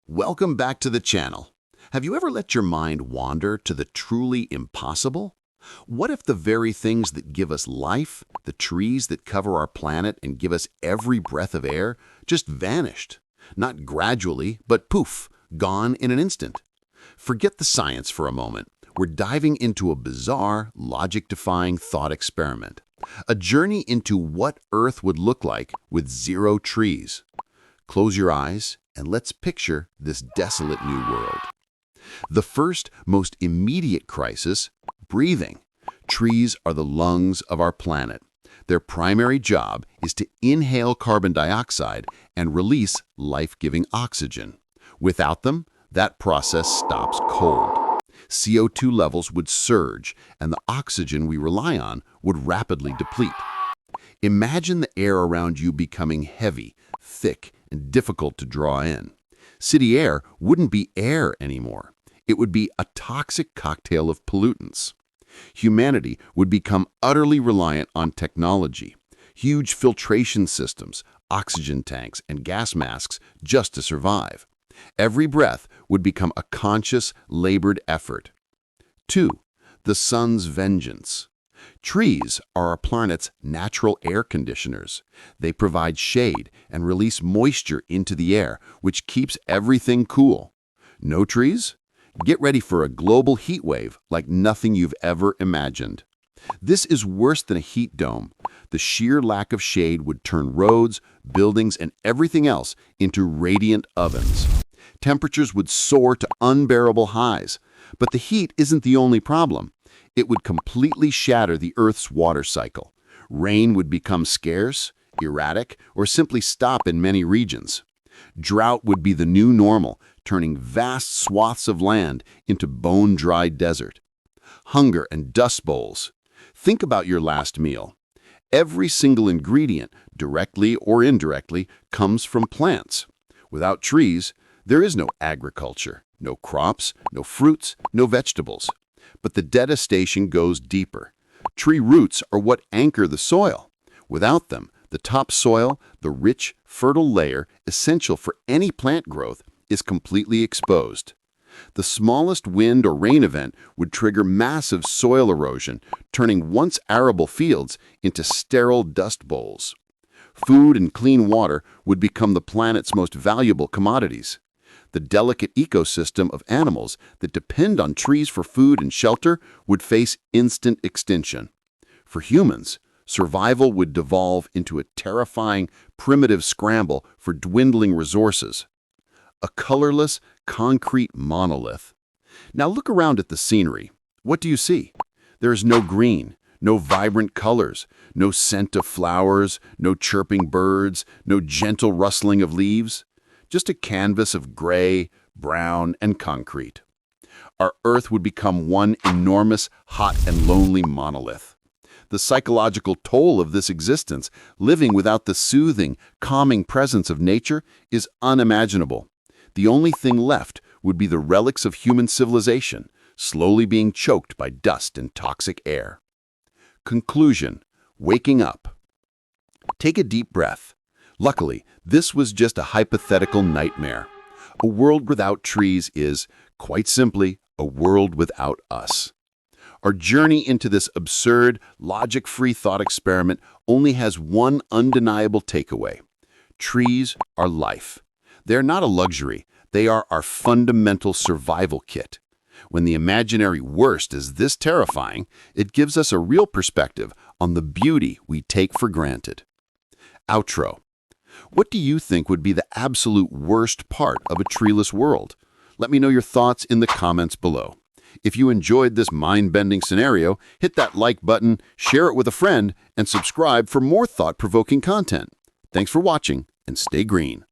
Welcome back to the channel. Have you ever let your mind wander to the truly impossible? What if the very things that give us life, the trees that cover our planet and give us every breath of air, just vanished? Not gradually, but poof, gone in an instant. Forget the science for a moment. We're diving into a bizarre, logic-defying thought experiment. A journey into what Earth would look like with zero trees. Close your eyes and let's picture this desolate new world. The first, most immediate crisis, breathing. Trees are the lungs of our planet. Their primary job is to inhale carbon dioxide and release life-giving oxygen. Without them, that process stops cold. CO2 levels would surge, and the oxygen we rely on would rapidly deplete. Imagine the air around you becoming heavy, thick, and difficult to draw in. City air wouldn't be air anymore. It would be a toxic cocktail of pollutants. Humanity would become utterly reliant on technology, huge filtration systems, oxygen tanks, and gas masks just to survive. Every breath would become a conscious, labored effort. 2. The sun's vengeance. Trees are our planet's natural air conditioners. They provide shade and release moisture into the air, which keeps everything cool. No trees? Get ready for a global heat wave like nothing you've ever imagined. This is worse than a heat dome. The sheer lack of shade would turn roads, buildings, and everything else into radiant ovens. Temperatures would soar to unbearable highs. But the heat isn't the only problem. It would completely shatter the Earth's water cycle. Rain would become scarce, erratic, or simply stop in many regions. Drought would be the new normal, turning vast swaths of land into bone-dry desert. Hunger and dust bowls. Think about your last meal. Every single ingredient, directly or indirectly, comes from plants. Without trees, there is no agriculture, no crops, no fruits, no vegetables. But the devastation goes deeper. Tree roots are what anchor the soil. Without them, the topsoil, the rich, fertile layer essential for any plant growth, is completely exposed. The smallest wind or rain event would trigger massive soil erosion, turning once arable fields into sterile dust bowls. Food and clean water would become the planet's most valuable commodities. The delicate ecosystem of animals that depend on trees for food and shelter would face instant extinction. For humans, survival would devolve into a terrifying, primitive scramble for dwindling resources. A colorless, concrete monolith. Now look around at the scenery. What do you see? There is no green, no vibrant colors, no scent of flowers, no chirping birds, no gentle rustling of leaves. Just a canvas of gray, brown, and concrete. Our Earth would become one enormous, hot, and lonely monolith. The psychological toll of this existence, living without the soothing, calming presence of nature, is unimaginable. The only thing left would be the relics of human civilization, slowly being choked by dust and toxic air. Conclusion: waking up. Take a deep breath. Luckily, this was just a hypothetical nightmare. A world without trees is, quite simply, a world without us. Our journey into this absurd, logic-free thought experiment only has one undeniable takeaway. Trees are life. They're not a luxury. They are our fundamental survival kit. When the imaginary worst is this terrifying, it gives us a real perspective on the beauty we take for granted. Outro. What do you think would be the absolute worst part of a treeless world? Let me know your thoughts in the comments below. If you enjoyed this mind-bending scenario, hit that like button, share it with a friend, and subscribe for more thought-provoking content. Thanks for watching, and stay green.